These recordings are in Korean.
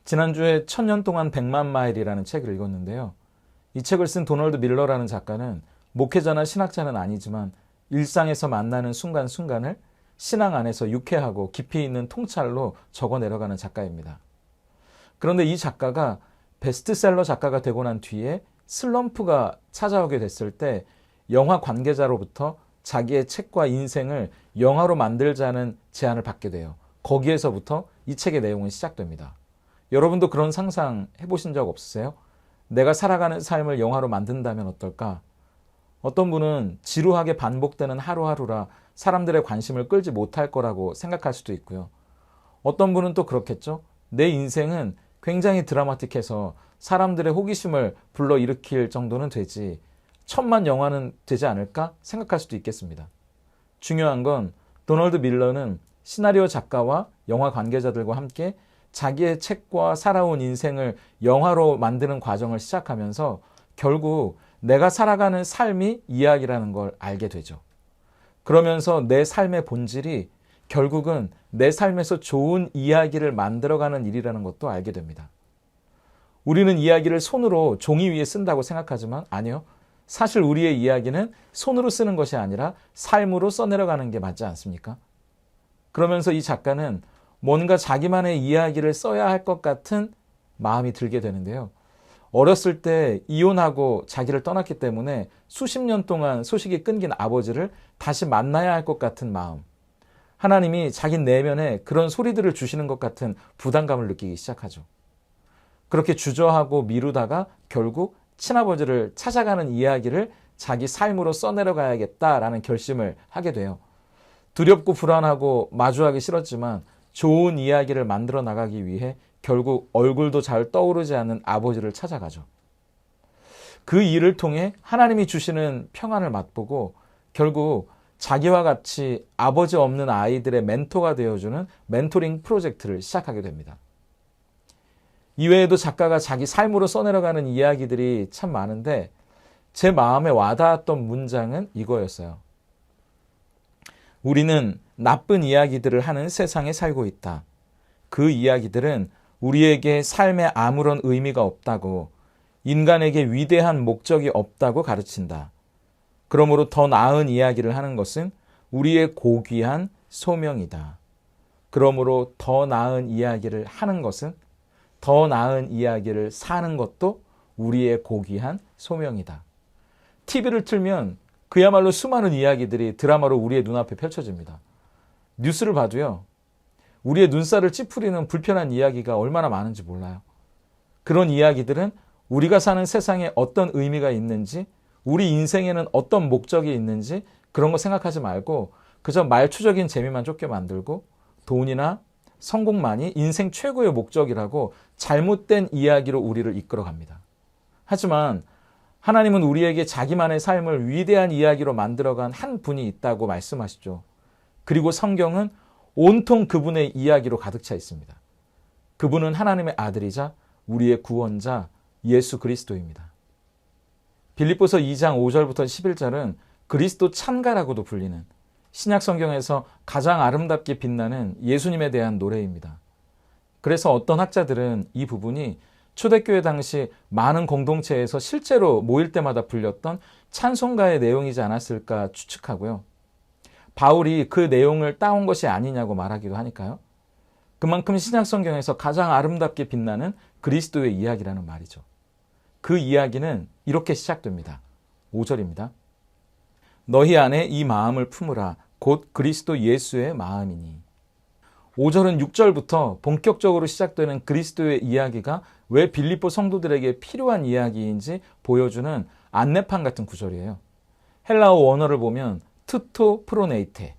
지난주에 1000년 동안 100만 마일이라는 책을 읽었는데요. 이 책을 쓴 도널드 밀러라는 작가는 목회자나 신학자는 아니지만 일상에서 만나는 순간순간을 신앙 안에서 유쾌하고 깊이 있는 통찰로 적어 내려가는 작가입니다. 그런데 이 작가가 베스트셀러 작가가 되고 난 뒤에 슬럼프가 찾아오게 됐을 때 영화 관계자로부터 자기의 책과 인생을 영화로 만들자는 제안을 받게 돼요. 거기에서부터 이 책의 내용은 시작됩니다. 여러분도 그런 상상 해보신 적 없으세요? 내가 살아가는 삶을 영화로 만든다면 어떨까? 어떤 분은 지루하게 반복되는 하루하루라 사람들의 관심을 끌지 못할 거라고 생각할 수도 있고요. 어떤 분은 또 그렇겠죠? 내 인생은 굉장히 드라마틱해서 사람들의 호기심을 불러일으킬 정도는 되지 1000만 영화는 되지 않을까 생각할 수도 있겠습니다. 중요한 건 도널드 밀러는 시나리오 작가와 영화 관계자들과 함께 자기의 책과 살아온 인생을 영화로 만드는 과정을 시작하면서 결국 내가 살아가는 삶이 이야기라는 걸 알게 되죠. 그러면서 내 삶의 본질이 결국은 내 삶에서 좋은 이야기를 만들어가는 일이라는 것도 알게 됩니다. 우리는 이야기를 손으로 종이 위에 쓴다고 생각하지만 아니요. 사실 우리의 이야기는 손으로 쓰는 것이 아니라 삶으로 써내려가는 게 맞지 않습니까? 그러면서 이 작가는 뭔가 자기만의 이야기를 써야 할 것 같은 마음이 들게 되는데요. 어렸을 때 이혼하고 자기를 떠났기 때문에 수십 년 동안 소식이 끊긴 아버지를 다시 만나야 할 것 같은 마음. 하나님이 자기 내면에 그런 소리들을 주시는 것 같은 부담감을 느끼기 시작하죠. 그렇게 주저하고 미루다가 결국 친아버지를 찾아가는 이야기를 자기 삶으로 써내려가야겠다라는 결심을 하게 돼요. 두렵고 불안하고 마주하기 싫었지만 좋은 이야기를 만들어 나가기 위해 결국 얼굴도 잘 떠오르지 않는 아버지를 찾아가죠. 그 일을 통해 하나님이 주시는 평안을 맛보고 결국 자기와 같이 아버지 없는 아이들의 멘토가 되어주는 멘토링 프로젝트를 시작하게 됩니다. 이외에도 작가가 자기 삶으로 써내려가는 이야기들이 참 많은데 제 마음에 와닿았던 문장은 이거였어요. 우리는 나쁜 이야기들을 하는 세상에 살고 있다. 그 이야기들은 우리에게 삶에 아무런 의미가 없다고, 인간에게 위대한 목적이 없다고 가르친다. 그러므로 더 나은 이야기를 하는 것은 우리의 고귀한 소명이다. 그러므로 더 나은 이야기를 하는 것은 더 나은 이야기를 사는 것도 우리의 고귀한 소명이다. TV를 틀면 그야말로 수많은 이야기들이 드라마로 우리의 눈앞에 펼쳐집니다. 뉴스를 봐도요. 우리의 눈살을 찌푸리는 불편한 이야기가 얼마나 많은지 몰라요. 그런 이야기들은 우리가 사는 세상에 어떤 의미가 있는지, 우리 인생에는 어떤 목적이 있는지 그런 거 생각하지 말고 그저 말초적인 재미만 쫓게 만들고 돈이나 성공만이 인생 최고의 목적이라고 잘못된 이야기로 우리를 이끌어갑니다. 하지만 하나님은 우리에게 자기만의 삶을 위대한 이야기로 만들어간 한 분이 있다고 말씀하시죠. 그리고 성경은 온통 그분의 이야기로 가득 차 있습니다. 그분은 하나님의 아들이자 우리의 구원자 예수 그리스도입니다. 빌립보서 2장 5절부터 11절은 그리스도 찬가라고도 불리는 신약 성경에서 가장 아름답게 빛나는 예수님에 대한 노래입니다. 그래서 어떤 학자들은 이 부분이 초대교회 당시 많은 공동체에서 실제로 모일 때마다 불렸던 찬송가의 내용이지 않았을까 추측하고요. 바울이 그 내용을 따온 것이 아니냐고 말하기도 하니까요. 그만큼 신약 성경에서 가장 아름답게 빛나는 그리스도의 이야기라는 말이죠. 그 이야기는 이렇게 시작됩니다. 5절입니다. 너희 안에 이 마음을 품으라. 곧 그리스도 예수의 마음이니. 5절은 6절부터 본격적으로 시작되는 그리스도의 이야기가 왜 빌립보 성도들에게 필요한 이야기인지 보여주는 안내판 같은 구절이에요. 헬라어 원어를 보면 트토 프로네이테,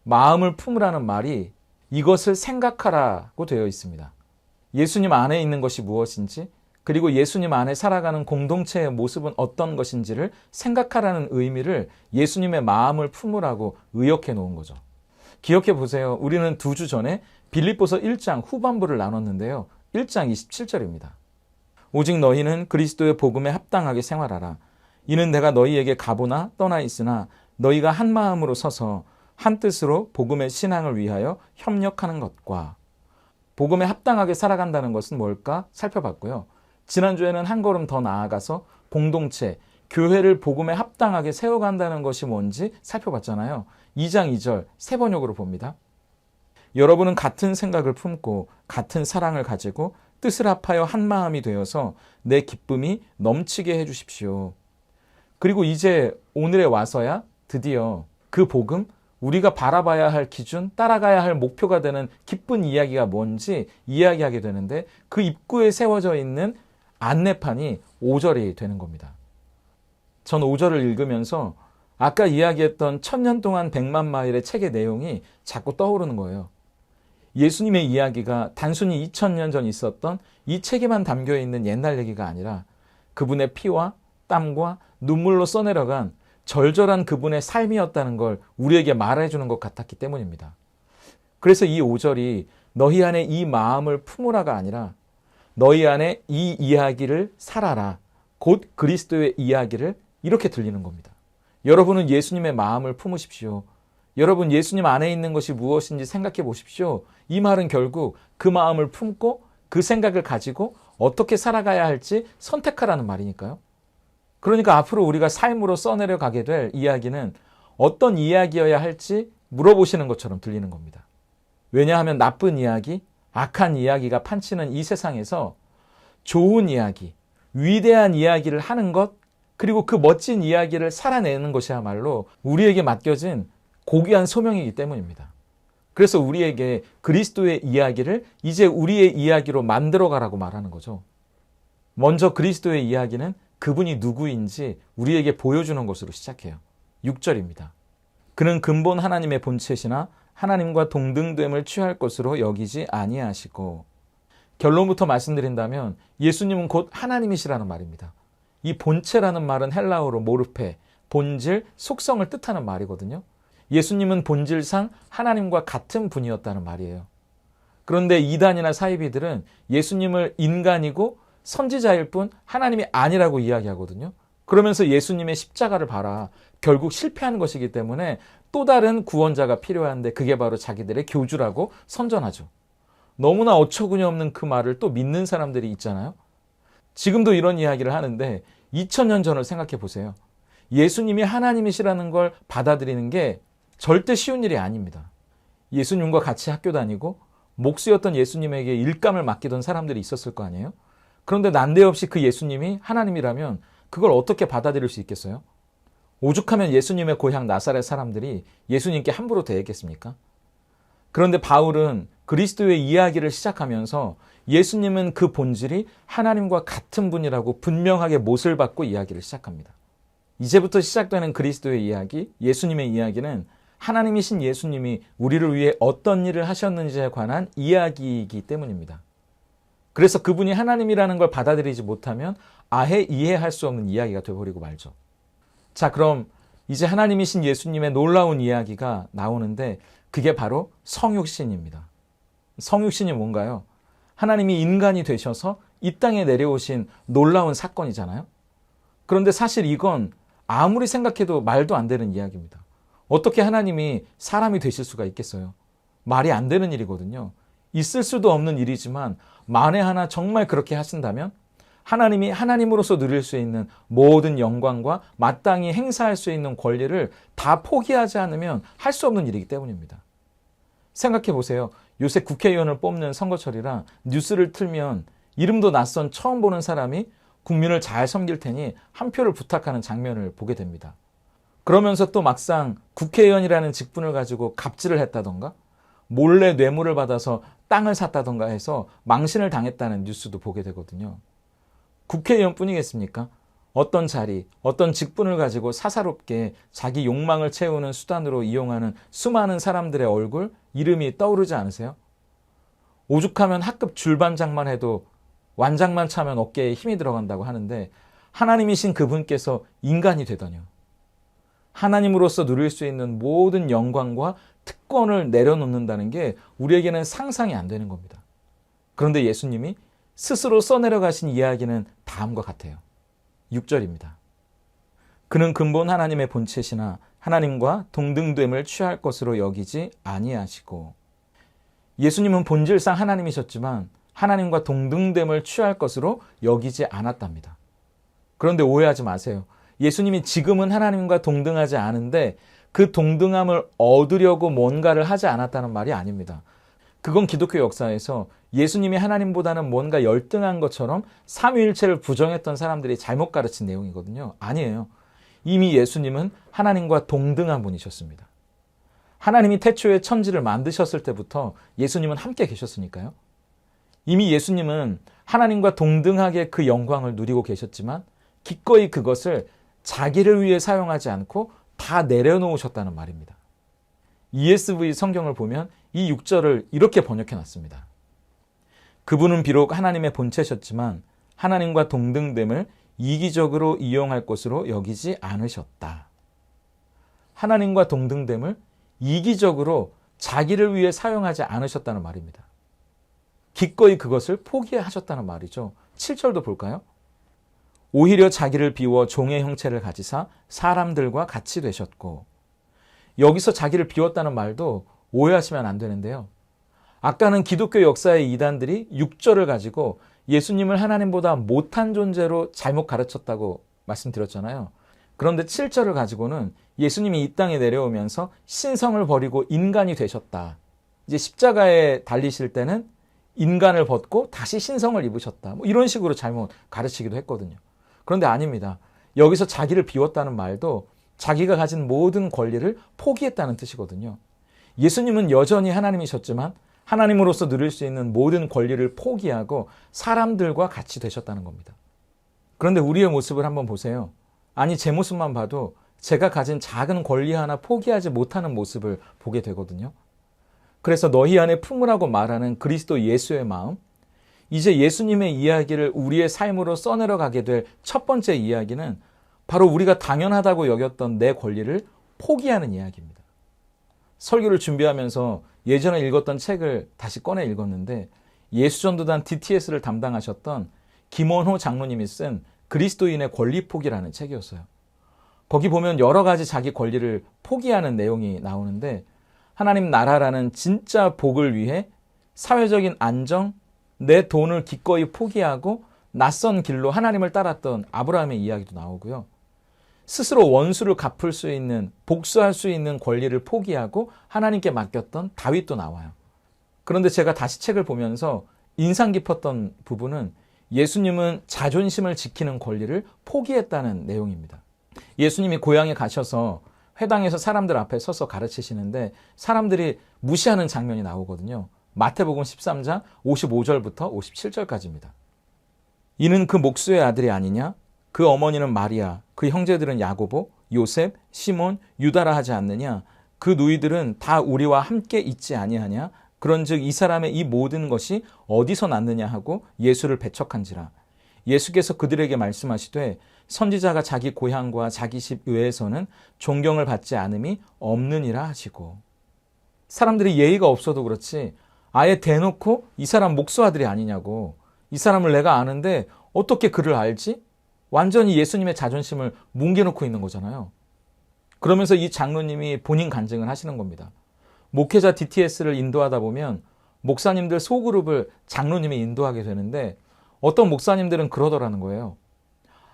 마음을 품으라는 말이 이것을 생각하라고 되어 있습니다. 예수님 안에 있는 것이 무엇인지, 그리고 예수님 안에 살아가는 공동체의 모습은 어떤 것인지를 생각하라는 의미를 예수님의 마음을 품으라고 의역해 놓은 거죠. 기억해 보세요. 우리는 2주 전에 빌립보서 1장 후반부를 나눴는데요. 1장 27절입니다. 오직 너희는 그리스도의 복음에 합당하게 생활하라. 이는 내가 너희에게 가보나 떠나 있으나 너희가 한 마음으로 서서 한 뜻으로 복음의 신앙을 위하여 협력하는 것과 복음에 합당하게 살아간다는 것은 뭘까 살펴봤고요. 지난주에는 한 걸음 더 나아가서 공동체, 교회를 복음에 합당하게 세워간다는 것이 뭔지 살펴봤잖아요. 2장 2절 세 번역으로 봅니다. 여러분은 같은 생각을 품고 같은 사랑을 가지고 뜻을 합하여 한 마음이 되어서 내 기쁨이 넘치게 해주십시오. 그리고 이제 오늘에 와서야 드디어 그 복음, 우리가 바라봐야 할 기준, 따라가야 할 목표가 되는 기쁜 이야기가 뭔지 이야기하게 되는데 그 입구에 세워져 있는 안내판이 5절이 되는 겁니다. 전 5절을 읽으면서 아까 이야기했던 1000년 동안 100만 마일의 책의 내용이 자꾸 떠오르는 거예요. 예수님의 이야기가 단순히 2000년 전 있었던 이 책에만 담겨있는 옛날 얘기가 아니라 그분의 피와 땀과 눈물로 써내려간 절절한 그분의 삶이었다는 걸 우리에게 말해주는 것 같았기 때문입니다. 그래서 이 5절이 너희 안에 이 마음을 품으라가 아니라 너희 안에 이 이야기를 살아라. 곧 그리스도의 이야기를 이렇게 들리는 겁니다. 여러분은 예수님의 마음을 품으십시오. 여러분 예수님 안에 있는 것이 무엇인지 생각해 보십시오. 이 말은 결국 그 마음을 품고 그 생각을 가지고 어떻게 살아가야 할지 선택하라는 말이니까요. 그러니까 앞으로 우리가 삶으로 써내려 가게 될 이야기는 어떤 이야기여야 할지 물어보시는 것처럼 들리는 겁니다. 왜냐하면 나쁜 이야기, 악한 이야기가 판치는 이 세상에서 좋은 이야기, 위대한 이야기를 하는 것, 그리고 그 멋진 이야기를 살아내는 것이야말로 우리에게 맡겨진 고귀한 소명이기 때문입니다. 그래서 우리에게 그리스도의 이야기를 이제 우리의 이야기로 만들어가라고 말하는 거죠. 먼저 그리스도의 이야기는 그분이 누구인지 우리에게 보여주는 것으로 시작해요. 6절입니다. 그는 근본 하나님의 본체시나 하나님과 동등됨을 취할 것으로 여기지 아니하시고. 결론부터 말씀드린다면 예수님은 곧 하나님이시라는 말입니다. 이 본체라는 말은 헬라어로 모르페, 본질, 속성을 뜻하는 말이거든요. 예수님은 본질상 하나님과 같은 분이었다는 말이에요. 그런데 이단이나 사이비들은 예수님을 인간이고 선지자일 뿐 하나님이 아니라고 이야기하거든요. 그러면서 예수님의 십자가를 봐라. 결국 실패한 것이기 때문에 또 다른 구원자가 필요한데 그게 바로 자기들의 교주라고 선전하죠. 너무나 어처구니 없는 그 말을 또 믿는 사람들이 있잖아요. 지금도 이런 이야기를 하는데 2000년 전을 생각해 보세요. 예수님이 하나님이시라는 걸 받아들이는 게 절대 쉬운 일이 아닙니다. 예수님과 같이 학교 다니고 목수였던 예수님에게 일감을 맡기던 사람들이 있었을 거 아니에요? 그런데 난데없이 그 예수님이 하나님이라면 그걸 어떻게 받아들일 수 있겠어요? 오죽하면 예수님의 고향 나사렛 사람들이 예수님께 함부로 대했겠습니까? 그런데 바울은 그리스도의 이야기를 시작하면서 예수님은 그 본질이 하나님과 같은 분이라고 분명하게 못을 받고 이야기를 시작합니다. 이제부터 시작되는 그리스도의 이야기, 예수님의 이야기는 하나님이신 예수님이 우리를 위해 어떤 일을 하셨는지에 관한 이야기이기 때문입니다. 그래서 그분이 하나님이라는 걸 받아들이지 못하면 아예 이해할 수 없는 이야기가 되어버리고 말죠. 자, 그럼 이제 하나님이신 예수님의 놀라운 이야기가 나오는데 그게 바로 성육신입니다. 성육신이 뭔가요? 하나님이 인간이 되셔서 이 땅에 내려오신 놀라운 사건이잖아요. 그런데 사실 이건 아무리 생각해도 말도 안 되는 이야기입니다. 어떻게 하나님이 사람이 되실 수가 있겠어요? 말이 안 되는 일이거든요. 있을 수도 없는 일이지만 만에 하나 정말 그렇게 하신다면 하나님이 하나님으로서 누릴 수 있는 모든 영광과 마땅히 행사할 수 있는 권리를 다 포기하지 않으면 할 수 없는 일이기 때문입니다. 생각해 보세요. 요새 국회의원을 뽑는 선거철이라 뉴스를 틀면 이름도 낯선 처음 보는 사람이 국민을 잘 섬길 테니 한 표를 부탁하는 장면을 보게 됩니다. 그러면서 또 막상 국회의원이라는 직분을 가지고 갑질을 했다던가 몰래 뇌물을 받아서 땅을 샀다던가 해서 망신을 당했다는 뉴스도 보게 되거든요. 국회의원뿐이겠습니까? 어떤 자리, 어떤 직분을 가지고 사사롭게 자기 욕망을 채우는 수단으로 이용하는 수많은 사람들의 얼굴, 이름이 떠오르지 않으세요? 오죽하면 학급 줄반장만 해도 완장만 차면 어깨에 힘이 들어간다고 하는데 하나님이신 그분께서 인간이 되더니요. 하나님으로서 누릴 수 있는 모든 영광과 특권을 내려놓는다는 게 우리에게는 상상이 안 되는 겁니다. 그런데 예수님이 스스로 써내려가신 이야기는 다음과 같아요. 6절입니다. 그는 근본 하나님의 본체시나 하나님과 동등됨을 취할 것으로 여기지 아니하시고. 예수님은 본질상 하나님이셨지만 하나님과 동등됨을 취할 것으로 여기지 않았답니다. 그런데 오해하지 마세요. 예수님이 지금은 하나님과 동등하지 않은데 그 동등함을 얻으려고 뭔가를 하지 않았다는 말이 아닙니다. 그건 기독교 역사에서 예수님이 하나님보다는 뭔가 열등한 것처럼 삼위일체를 부정했던 사람들이 잘못 가르친 내용이거든요. 아니에요. 이미 예수님은 하나님과 동등한 분이셨습니다. 하나님이 태초에 천지를 만드셨을 때부터 예수님은 함께 계셨으니까요. 이미 예수님은 하나님과 동등하게 그 영광을 누리고 계셨지만 기꺼이 그것을 자기를 위해 사용하지 않고 다 내려놓으셨다는 말입니다. ESV 성경을 보면 이 6절을 이렇게 번역해 놨습니다. 그분은 비록 하나님의 본체셨지만 하나님과 동등됨을 이기적으로 이용할 것으로 여기지 않으셨다. 하나님과 동등됨을 이기적으로 자기를 위해 사용하지 않으셨다는 말입니다. 기꺼이 그것을 포기하셨다는 말이죠. 7절도 볼까요? 오히려 자기를 비워 종의 형체를 가지사 사람들과 같이 되셨고, 여기서 자기를 비웠다는 말도 오해하시면 안 되는데요. 아까는 기독교 역사의 이단들이 6절을 가지고 예수님을 하나님보다 못한 존재로 잘못 가르쳤다고 말씀드렸잖아요. 그런데 7절을 가지고는 예수님이 이 땅에 내려오면서 신성을 버리고 인간이 되셨다. 이제 십자가에 달리실 때는 인간을 벗고 다시 신성을 입으셨다. 이런 식으로 잘못 가르치기도 했거든요. 그런데 아닙니다. 여기서 자기를 비웠다는 말도 자기가 가진 모든 권리를 포기했다는 뜻이거든요. 예수님은 여전히 하나님이셨지만 하나님으로서 누릴 수 있는 모든 권리를 포기하고 사람들과 같이 되셨다는 겁니다. 그런데 우리의 모습을 한번 보세요. 아니, 제 모습만 봐도 제가 가진 작은 권리 하나 포기하지 못하는 모습을 보게 되거든요. 그래서 너희 안에 품으라고 말하는 그리스도 예수의 마음, 이제 예수님의 이야기를 우리의 삶으로 써내려가게 될 첫 번째 이야기는 바로 우리가 당연하다고 여겼던 내 권리를 포기하는 이야기입니다. 설교를 준비하면서 예전에 읽었던 책을 다시 꺼내 읽었는데 예수전도단 DTS를 담당하셨던 김원호 장로님이 쓴 그리스도인의 권리 포기라는 책이었어요. 거기 보면 여러 가지 자기 권리를 포기하는 내용이 나오는데 하나님 나라라는 진짜 복을 위해 사회적인 안정, 내 돈을 기꺼이 포기하고 낯선 길로 하나님을 따랐던 아브라함의 이야기도 나오고요. 스스로 원수를 갚을 수 있는, 복수할 수 있는 권리를 포기하고 하나님께 맡겼던 다윗도 나와요. 그런데 제가 다시 책을 보면서 인상 깊었던 부분은 예수님은 자존심을 지키는 권리를 포기했다는 내용입니다. 예수님이 고향에 가셔서 회당에서 사람들 앞에 서서 가르치시는데 사람들이 무시하는 장면이 나오거든요. 마태복음 13장 55절부터 57절까지입니다. 이는 그 목수의 아들이 아니냐? 그 어머니는 마리아, 그 형제들은 야고보, 요셉, 시몬, 유다라 하지 않느냐? 그 누이들은 다 우리와 함께 있지 아니하냐? 그런즉 이 사람의 이 모든 것이 어디서 났느냐 하고 예수를 배척한지라. 예수께서 그들에게 말씀하시되 선지자가 자기 고향과 자기 집 외에서는 존경을 받지 않음이 없느니라 하시고, 사람들이 예의가 없어도 그렇지 아예 대놓고 이 사람 목수 아들이 아니냐고, 이 사람을 내가 아는데 어떻게 그를 알지? 완전히 예수님의 자존심을 뭉개놓고 있는 거잖아요. 그러면서 이 장로님이 본인 간증을 하시는 겁니다. 목회자 DTS를 인도하다 보면 목사님들 소그룹을 장로님이 인도하게 되는데 어떤 목사님들은 그러더라는 거예요.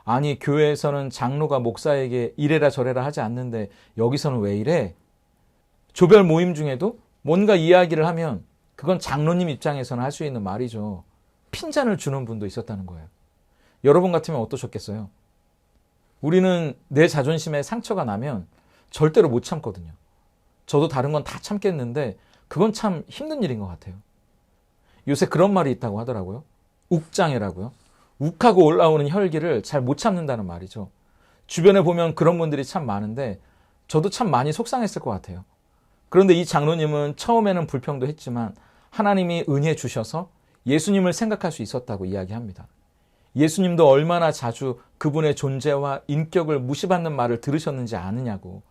아니, 교회에서는 장로가 목사에게 이래라 저래라 하지 않는데 여기서는 왜 이래? 조별 모임 중에도 뭔가 이야기를 하면 그건 장로님 입장에서는 할 수 있는 말이죠. 핀잔을 주는 분도 있었다는 거예요. 여러분 같으면 어떠셨겠어요? 우리는 내 자존심에 상처가 나면 절대로 못 참거든요. 저도 다른 건 다 참겠는데 그건 참 힘든 일인 것 같아요. 요새 그런 말이 있다고 하더라고요. 욱장애라고요. 욱하고 올라오는 혈기를 잘 못 참는다는 말이죠. 주변에 보면 그런 분들이 참 많은데 저도 참 많이 속상했을 것 같아요. 그런데 이 장로님은 처음에는 불평도 했지만 하나님이 은혜 주셔서 예수님을 생각할 수 있었다고 이야기합니다. 예수님도 얼마나 자주 그분의 존재와 인격을 무시받는 말을 들으셨는지 아느냐고.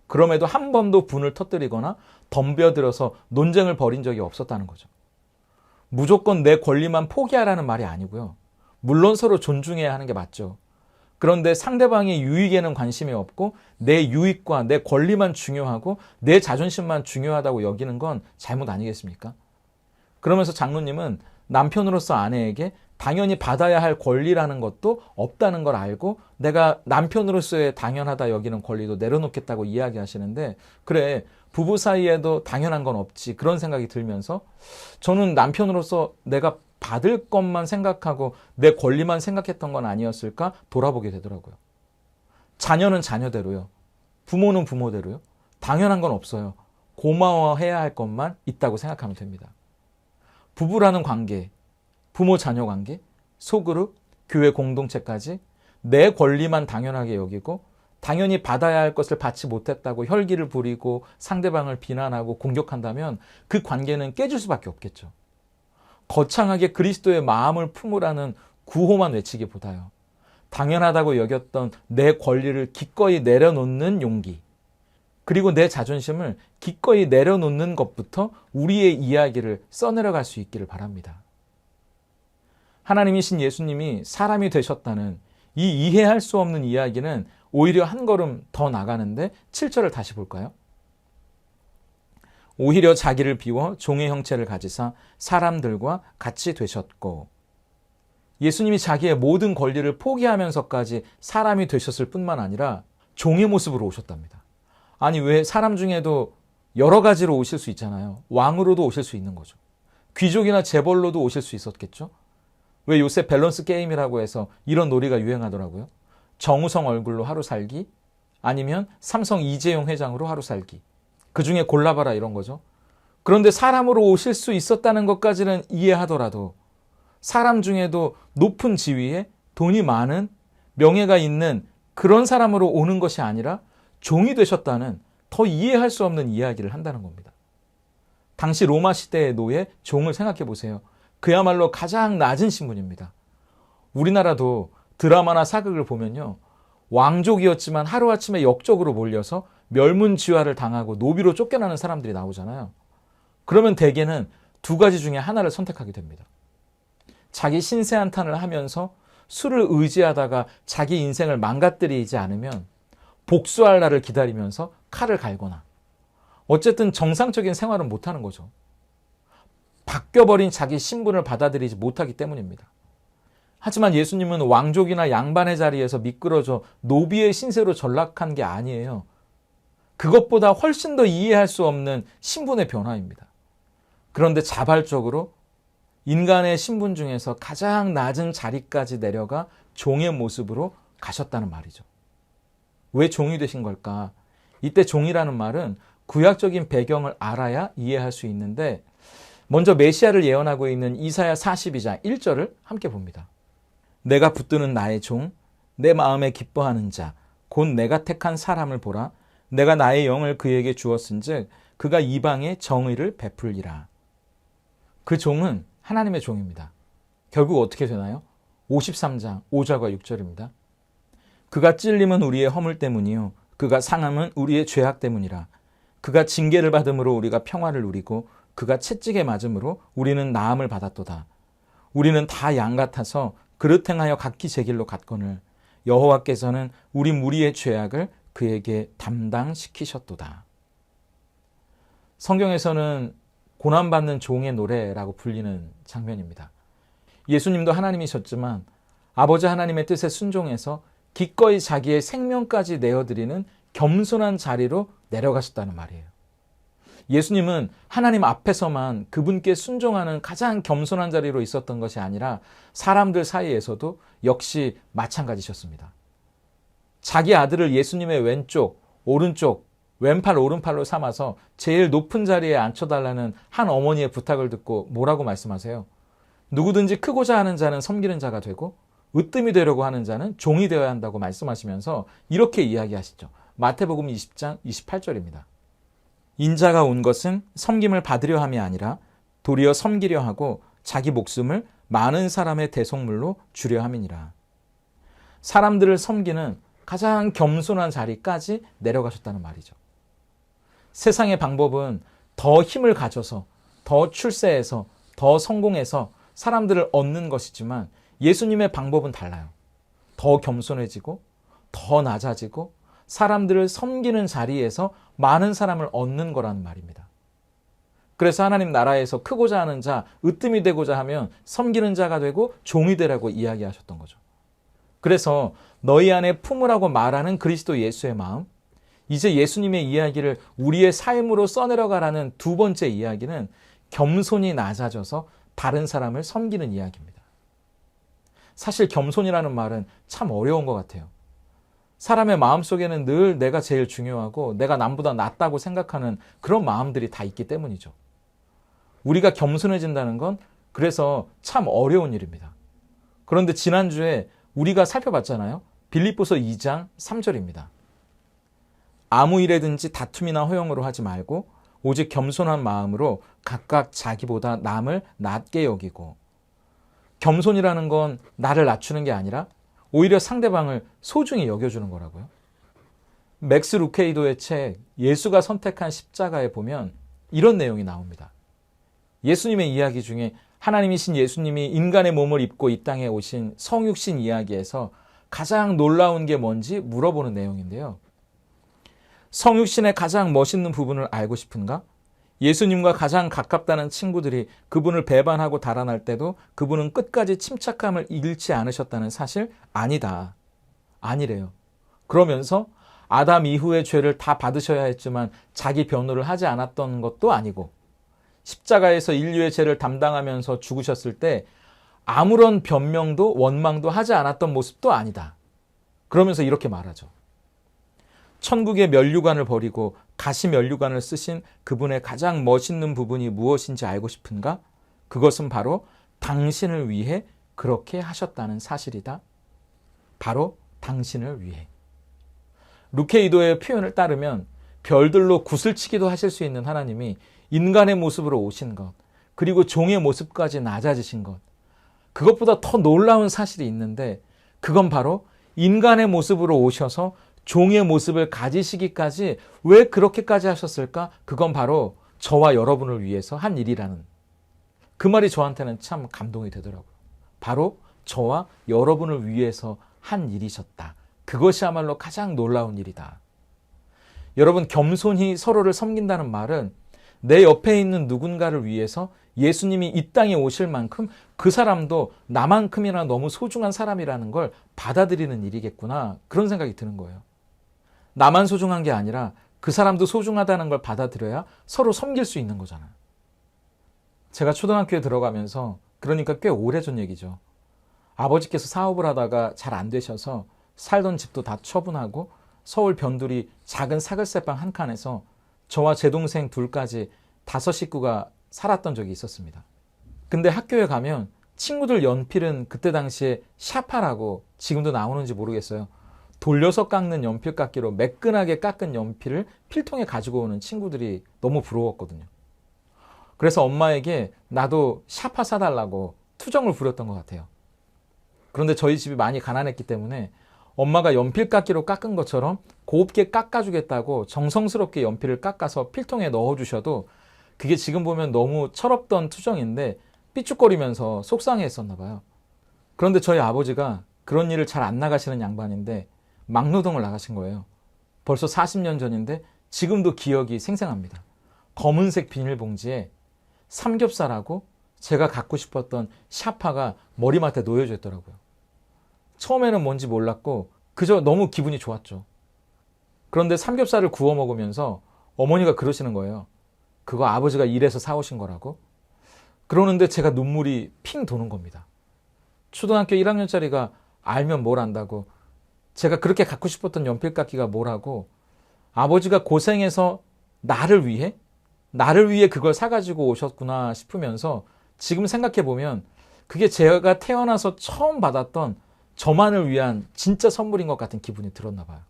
그럼에도 한 번도 분을 터뜨리거나 덤벼들어서 논쟁을 벌인 적이 없었다는 거죠. 무조건 내 권리만 포기하라는 말이 아니고요. 물론 서로 존중해야 하는 게 맞죠. 그런데 상대방의 유익에는 관심이 없고 내 유익과 내 권리만 중요하고 내 자존심만 중요하다고 여기는 건 잘못 아니겠습니까? 그러면서 장로님은 남편으로서 아내에게 당연히 받아야 할 권리라는 것도 없다는 걸 알고 내가 남편으로서의 당연하다 여기는 권리도 내려놓겠다고 이야기하시는데, 그래, 부부 사이에도 당연한 건 없지, 그런 생각이 들면서 저는 남편으로서 내가 받을 것만 생각하고 내 권리만 생각했던 건 아니었을까 돌아보게 되더라고요. 자녀는 자녀대로요. 부모는 부모대로요. 당연한 건 없어요. 고마워해야 할 것만 있다고 생각하면 됩니다. 부부라는 관계, 부모 자녀 관계, 소그룹, 교회 공동체까지 내 권리만 당연하게 여기고 당연히 받아야 할 것을 받지 못했다고 혈기를 부리고 상대방을 비난하고 공격한다면 그 관계는 깨질 수밖에 없겠죠. 거창하게 그리스도의 마음을 품으라는 구호만 외치기보다요, 당연하다고 여겼던 내 권리를 기꺼이 내려놓는 용기, 그리고 내 자존심을 기꺼이 내려놓는 것부터 우리의 이야기를 써내려갈 수 있기를 바랍니다. 하나님이신 예수님이 사람이 되셨다는 이 이해할 수 없는 이야기는 오히려 한 걸음 더 나가는데 7절을 다시 볼까요? 오히려 자기를 비워 종의 형체를 가지사 사람들과 같이 되셨고, 예수님이 자기의 모든 권리를 포기하면서까지 사람이 되셨을 뿐만 아니라 종의 모습으로 오셨답니다. 아니, 왜 사람 중에도 여러 가지로 오실 수 있잖아요. 왕으로도 오실 수 있는 거죠. 귀족이나 재벌로도 오실 수 있었겠죠. 왜 요새 밸런스 게임이라고 해서 이런 놀이가 유행하더라고요. 정우성 얼굴로 하루 살기, 아니면 삼성 이재용 회장으로 하루 살기. 그 중에 골라봐라, 이런 거죠. 그런데 사람으로 오실 수 있었다는 것까지는 이해하더라도 사람 중에도 높은 지위에 돈이 많은, 명예가 있는 그런 사람으로 오는 것이 아니라 종이 되셨다는 더 이해할 수 없는 이야기를 한다는 겁니다. 당시 로마 시대의 노예, 종을 생각해 보세요. 그야말로 가장 낮은 신분입니다. 우리나라도 드라마나 사극을 보면요, 왕족이었지만 하루아침에 역적으로 몰려서 멸문지화를 당하고 노비로 쫓겨나는 사람들이 나오잖아요. 그러면 대개는 두 가지 중에 하나를 선택하게 됩니다. 자기 신세 한탄을 하면서 술을 의지하다가 자기 인생을 망가뜨리지 않으면 복수할 날을 기다리면서 칼을 갈거나, 어쨌든 정상적인 생활은 못하는 거죠. 바뀌어버린 자기 신분을 받아들이지 못하기 때문입니다. 하지만 예수님은 왕족이나 양반의 자리에서 미끄러져 노비의 신세로 전락한 게 아니에요. 그것보다 훨씬 더 이해할 수 없는 신분의 변화입니다. 그런데 자발적으로 인간의 신분 중에서 가장 낮은 자리까지 내려가 종의 모습으로 가셨다는 말이죠. 왜 종이 되신 걸까? 이때 종이라는 말은 구약적인 배경을 알아야 이해할 수 있는데, 먼저 메시아를 예언하고 있는 이사야 42장 1절을 함께 봅니다. 내가 붙드는 나의 종, 내 마음에 기뻐하는 자, 곧 내가 택한 사람을 보라. 내가 나의 영을 그에게 주었은즉 그가 이방에 정의를 베풀리라. 그 종은 하나님의 종입니다. 결국 어떻게 되나요? 53장 5절과 6절입니다. 그가 찔림은 우리의 허물 때문이요 그가 상함은 우리의 죄악 때문이라. 그가 징계를 받음으로 우리가 평화를 누리고 그가 채찍에 맞음으로 우리는 나음을 받았도다. 우리는 다 양 같아서 그릇 행하여 각기 제 길로 갔거늘 여호와께서는 우리 무리의 죄악을 그에게 담당시키셨도다. 성경에서는 고난받는 종의 노래라고 불리는 장면입니다. 예수님도 하나님이셨지만 아버지 하나님의 뜻에 순종해서 기꺼이 자기의 생명까지 내어드리는 겸손한 자리로 내려가셨다는 말이에요. 예수님은 하나님 앞에서만 그분께 순종하는 가장 겸손한 자리로 있었던 것이 아니라 사람들 사이에서도 역시 마찬가지셨습니다. 자기 아들을 예수님의 왼쪽, 오른쪽, 왼팔, 오른팔로 삼아서 제일 높은 자리에 앉혀달라는 한 어머니의 부탁을 듣고 뭐라고 말씀하세요? 누구든지 크고자 하는 자는 섬기는 자가 되고 으뜸이 되려고 하는 자는 종이 되어야 한다고 말씀하시면서 이렇게 이야기하시죠. 마태복음 20장 28절입니다. 인자가 온 것은 섬김을 받으려 함이 아니라 도리어 섬기려 하고 자기 목숨을 많은 사람의 대속물로 주려 함이니라. 사람들을 섬기는 가장 겸손한 자리까지 내려가셨다는 말이죠. 세상의 방법은 더 힘을 가져서, 더 출세해서, 더 성공해서 사람들을 얻는 것이지만 예수님의 방법은 달라요. 더 겸손해지고, 더 낮아지고, 사람들을 섬기는 자리에서 많은 사람을 얻는 거라는 말입니다. 그래서 하나님 나라에서 크고자 하는 자, 으뜸이 되고자 하면 섬기는 자가 되고 종이 되라고 이야기하셨던 거죠. 그래서 너희 안에 품으라고 말하는 그리스도 예수의 마음, 이제 예수님의 이야기를 우리의 삶으로 써내려가라는 두 번째 이야기는 겸손히 낮아져서 다른 사람을 섬기는 이야기입니다. 사실 겸손이라는 말은 참 어려운 것 같아요. 사람의 마음속에는 늘 내가 제일 중요하고 내가 남보다 낫다고 생각하는 그런 마음들이 다 있기 때문이죠. 우리가 겸손해진다는 건 그래서 참 어려운 일입니다. 그런데 지난주에 우리가 살펴봤잖아요. 빌립보서 2장 3절입니다. 아무 일에든지 다툼이나 허용으로 하지 말고 오직 겸손한 마음으로 각각 자기보다 남을 낮게 여기고, 겸손이라는 건 나를 낮추는 게 아니라 오히려 상대방을 소중히 여겨주는 거라고요. 맥스 루케이도의 책 예수가 선택한 십자가에 보면 이런 내용이 나옵니다. 예수님의 이야기 중에 하나님이신 예수님이 인간의 몸을 입고 이 땅에 오신 성육신 이야기에서 가장 놀라운 게 뭔지 물어보는 내용인데요. 성육신의 가장 멋있는 부분을 알고 싶은가? 예수님과 가장 가깝다는 친구들이 그분을 배반하고 달아날 때도 그분은 끝까지 침착함을 잃지 않으셨다는 사실? 아니다. 아니래요. 그러면서 아담 이후의 죄를 다 받으셔야 했지만 자기 변호를 하지 않았던 것도 아니고, 십자가에서 인류의 죄를 담당하면서 죽으셨을 때 아무런 변명도 원망도 하지 않았던 모습도 아니다. 그러면서 이렇게 말하죠. 천국의 면류관을 버리고 가시 면류관을 쓰신 그분의 가장 멋있는 부분이 무엇인지 알고 싶은가? 그것은 바로 당신을 위해 그렇게 하셨다는 사실이다. 바로 당신을 위해. 루케이도의 표현을 따르면 별들로 구슬치기도 하실 수 있는 하나님이 인간의 모습으로 오신 것, 그리고 종의 모습까지 낮아지신 것, 그것보다 더 놀라운 사실이 있는데 그건 바로 인간의 모습으로 오셔서 종의 모습을 가지시기까지 왜 그렇게까지 하셨을까? 그건 바로 저와 여러분을 위해서 한 일이라는, 그 말이 저한테는 참 감동이 되더라고요. 바로 저와 여러분을 위해서 한 일이셨다. 그것이야말로 가장 놀라운 일이다. 여러분, 겸손히 서로를 섬긴다는 말은 내 옆에 있는 누군가를 위해서 예수님이 이 땅에 오실 만큼 그 사람도 나만큼이나 너무 소중한 사람이라는 걸 받아들이는 일이겠구나, 그런 생각이 드는 거예요. 나만 소중한 게 아니라 그 사람도 소중하다는 걸 받아들여야 서로 섬길 수 있는 거잖아요. 제가 초등학교에 들어가면서, 그러니까 꽤 오래전 얘기죠. 아버지께서 사업을 하다가 잘 안 되셔서 살던 집도 다 처분하고 서울 변두리 작은 사글세방 한 칸에서 저와 제 동생 둘까지 5 식구가 살았던 적이 있었습니다. 근데 학교에 가면 친구들 연필은 그때 당시에 샤파라고, 지금도 나오는지 모르겠어요. 돌려서 깎는 연필 깎기로 매끈하게 깎은 연필을 필통에 가지고 오는 친구들이 너무 부러웠거든요. 그래서 엄마에게 나도 샤파 사달라고 투정을 부렸던 것 같아요. 그런데 저희 집이 많이 가난했기 때문에 엄마가 연필 깎기로 깎은 것처럼 곱게 깎아주겠다고 정성스럽게 연필을 깎아서 필통에 넣어주셔도 그게 지금 보면 너무 철없던 투정인데 삐죽거리면서 속상해했었나 봐요. 그런데 저희 아버지가 그런 일을 잘 안 나가시는 양반인데 막노동을 나가신 거예요. 벌써 40년 전인데 지금도 기억이 생생합니다. 검은색 비닐봉지에 삼겹살하고 제가 갖고 싶었던 샤파가 머리맡에 놓여져 있더라고요. 처음에는 뭔지 몰랐고 그저 너무 기분이 좋았죠. 그런데 삼겹살을 구워 먹으면서 어머니가 그러시는 거예요. 그거 아버지가 일해서 사오신 거라고? 그러는데 제가 눈물이 핑 도는 겁니다. 초등학교 1학년짜리가 알면 뭘 안다고, 제가 그렇게 갖고 싶었던 연필깎이가 뭐라고, 아버지가 고생해서 나를 위해 그걸 사가지고 오셨구나 싶으면서 지금 생각해보면 그게 제가 태어나서 처음 받았던 저만을 위한 진짜 선물인 것 같은 기분이 들었나 봐요.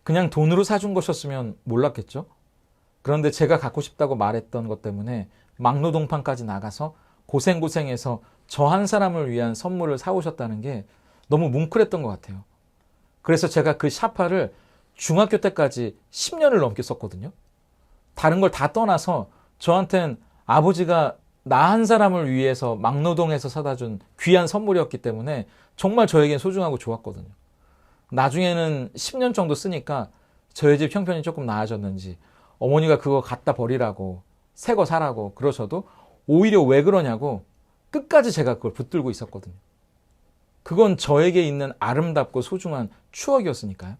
그냥 돈으로 사준 것이었으면 몰랐겠죠? 그런데 제가 갖고 싶다고 말했던 것 때문에 막노동판까지 나가서 고생해서 저 한 사람을 위한 선물을 사오셨다는 게 너무 뭉클했던 것 같아요. 그래서 제가 그 샤파를 중학교 때까지 10년을 넘게 썼거든요. 다른 걸 다 떠나서 저한텐 아버지가 나 한 사람을 위해서 막노동해서 사다 준 귀한 선물이었기 때문에 정말 저에겐 소중하고 좋았거든요. 나중에는 10년 정도 쓰니까 저희 집 형편이 조금 나아졌는지 어머니가 그거 갖다 버리라고 새 거 사라고 그러셔도 오히려 왜 그러냐고 끝까지 제가 그걸 붙들고 있었거든요. 그건 저에게 있는 아름답고 소중한 추억이었으니까요.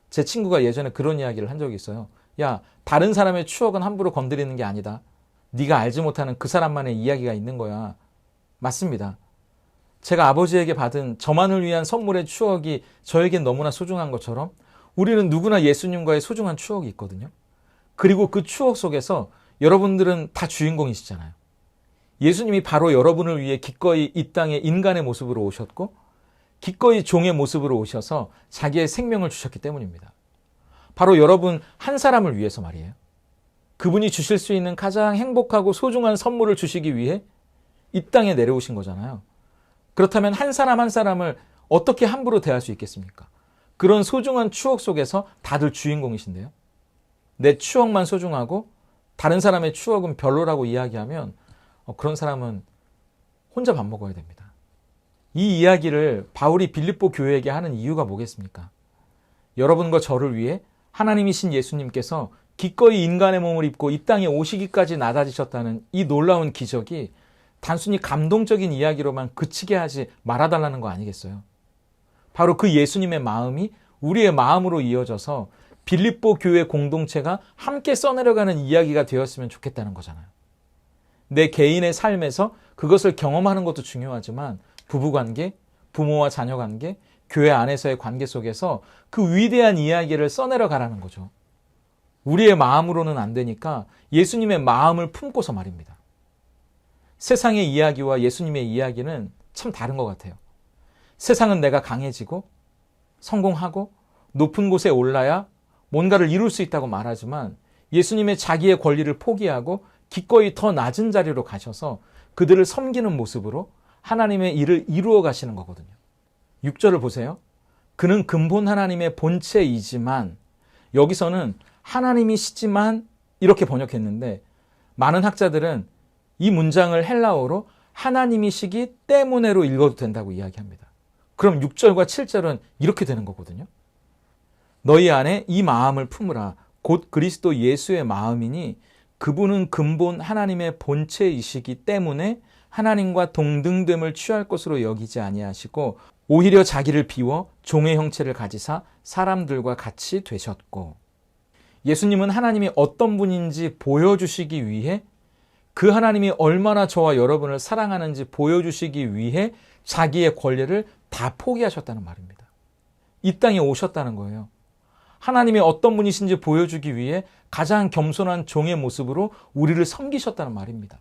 제 친구가 예전에 그런 이야기를 한 적이 있어요. 야, 다른 사람의 추억은 함부로 건드리는 게 아니다. 네가 알지 못하는 그 사람만의 이야기가 있는 거야. 맞습니다. 제가 아버지에게 받은 저만을 위한 선물의 추억이 저에겐 너무나 소중한 것처럼 우리는 누구나 예수님과의 소중한 추억이 있거든요. 그리고 그 추억 속에서 여러분들은 다 주인공이시잖아요. 예수님이 바로 여러분을 위해 기꺼이 이 땅에 인간의 모습으로 오셨고 기꺼이 종의 모습으로 오셔서 자기의 생명을 주셨기 때문입니다. 바로 여러분 한 사람을 위해서 말이에요. 그분이 주실 수 있는 가장 행복하고 소중한 선물을 주시기 위해 이 땅에 내려오신 거잖아요. 그렇다면 한 사람 한 사람을 어떻게 함부로 대할 수 있겠습니까? 그런 소중한 추억 속에서 다들 주인공이신데요. 내 추억만 소중하고 다른 사람의 추억은 별로라고 이야기하면 그런 사람은 혼자 밥 먹어야 됩니다. 이 이야기를 바울이 빌립보 교회에게 하는 이유가 뭐겠습니까? 여러분과 저를 위해 하나님이신 예수님께서 기꺼이 인간의 몸을 입고 이 땅에 오시기까지 낮아지셨다는 이 놀라운 기적이 단순히 감동적인 이야기로만 그치게 하지 말아달라는 거 아니겠어요? 바로 그 예수님의 마음이 우리의 마음으로 이어져서 빌립보 교회 공동체가 함께 써내려가는 이야기가 되었으면 좋겠다는 거잖아요. 내 개인의 삶에서 그것을 경험하는 것도 중요하지만 부부관계, 부모와 자녀관계, 교회 안에서의 관계 속에서 그 위대한 이야기를 써내려가라는 거죠. 우리의 마음으로는 안 되니까 예수님의 마음을 품고서 말입니다. 세상의 이야기와 예수님의 이야기는 참 다른 것 같아요. 세상은 내가 강해지고 성공하고 높은 곳에 올라야 뭔가를 이룰 수 있다고 말하지만 예수님의 자기의 권리를 포기하고 기꺼이 더 낮은 자리로 가셔서 그들을 섬기는 모습으로 하나님의 일을 이루어 가시는 거거든요. 6절을 보세요. 그는 근본 하나님의 본체이지만, 여기서는 하나님이시지만 이렇게 번역했는데 많은 학자들은 이 문장을 헬라어로 하나님이시기 때문에로 읽어도 된다고 이야기합니다. 그럼 6절과 7절은 이렇게 되는 거거든요. 너희 안에 이 마음을 품으라. 곧 그리스도 예수의 마음이니 그분은 근본 하나님의 본체이시기 때문에 하나님과 동등됨을 취할 것으로 여기지 아니하시고 오히려 자기를 비워 종의 형체를 가지사 사람들과 같이 되셨고, 예수님은 하나님이 어떤 분인지 보여주시기 위해, 그 하나님이 얼마나 저와 여러분을 사랑하는지 보여주시기 위해 자기의 권리를 다 포기하셨다는 말입니다. 이 땅에 오셨다는 거예요. 하나님이 어떤 분이신지 보여주기 위해 가장 겸손한 종의 모습으로 우리를 섬기셨다는 말입니다.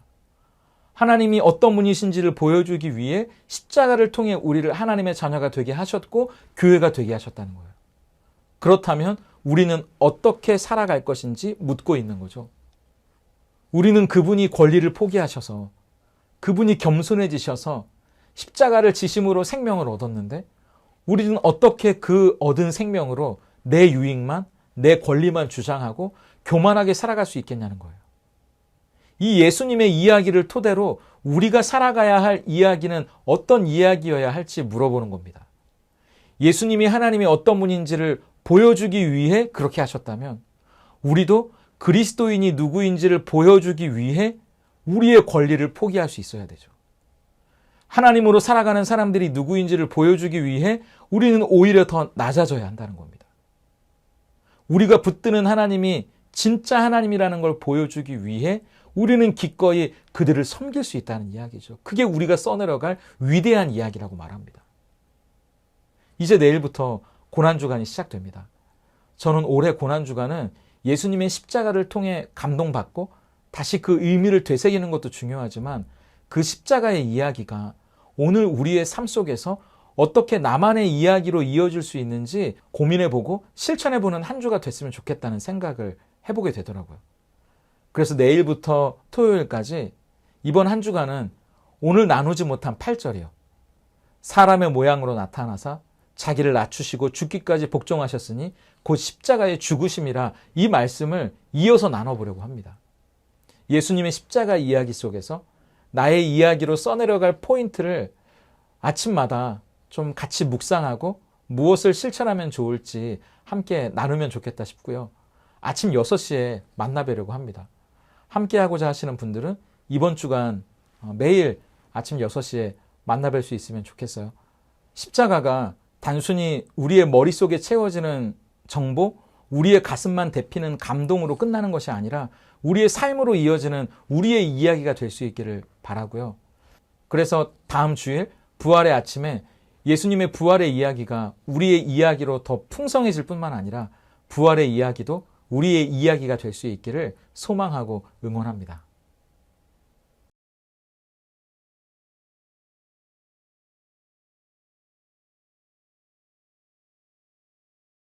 하나님이 어떤 분이신지를 보여주기 위해 십자가를 통해 우리를 하나님의 자녀가 되게 하셨고 교회가 되게 하셨다는 거예요. 그렇다면 우리는 어떻게 살아갈 것인지 묻고 있는 거죠. 우리는 그분이 권리를 포기하셔서, 그분이 겸손해지셔서 십자가를 지심으로 생명을 얻었는데 우리는 어떻게 그 얻은 생명으로 내 유익만, 내 권리만 주장하고 교만하게 살아갈 수 있겠냐는 거예요. 이 예수님의 이야기를 토대로 우리가 살아가야 할 이야기는 어떤 이야기여야 할지 물어보는 겁니다. 예수님이 하나님이 어떤 분인지를 보여주기 위해 그렇게 하셨다면 우리도 그리스도인이 누구인지를 보여주기 위해 우리의 권리를 포기할 수 있어야 되죠. 하나님으로 살아가는 사람들이 누구인지를 보여주기 위해 우리는 오히려 더 낮아져야 한다는 겁니다. 우리가 붙드는 하나님이 진짜 하나님이라는 걸 보여주기 위해 우리는 기꺼이 그들을 섬길 수 있다는 이야기죠. 그게 우리가 써내려갈 위대한 이야기라고 말합니다. 이제 내일부터 고난주간이 시작됩니다. 저는 올해 고난주간은 예수님의 십자가를 통해 감동받고 다시 그 의미를 되새기는 것도 중요하지만 그 십자가의 이야기가 오늘 우리의 삶 속에서 어떻게 나만의 이야기로 이어질 수 있는지 고민해보고 실천해보는 한 주가 됐으면 좋겠다는 생각을 해보게 되더라고요. 그래서 내일부터 토요일까지 이번 한 주간은 오늘 나누지 못한 8절이요. 사람의 모양으로 나타나사 자기를 낮추시고 죽기까지 복종하셨으니 곧 십자가의 죽으심이라, 이 말씀을 이어서 나눠보려고 합니다. 예수님의 십자가 이야기 속에서 나의 이야기로 써내려갈 포인트를 아침마다 좀 같이 묵상하고 무엇을 실천하면 좋을지 함께 나누면 좋겠다 싶고요. 아침 6시에 만나뵈려고 합니다. 함께하고자 하시는 분들은 이번 주간 매일 아침 6시에 만나뵐 수 있으면 좋겠어요. 십자가가 단순히 우리의 머릿속에 채워지는 정보, 우리의 가슴만 데피는 감동으로 끝나는 것이 아니라 우리의 삶으로 이어지는 우리의 이야기가 될 수 있기를 바라고요. 그래서 다음 주일 부활의 아침에 예수님의 부활의 이야기가 우리의 이야기로 더 풍성해질 뿐만 아니라 부활의 이야기도 우리의 이야기가 될 수 있기를 소망하고 응원합니다.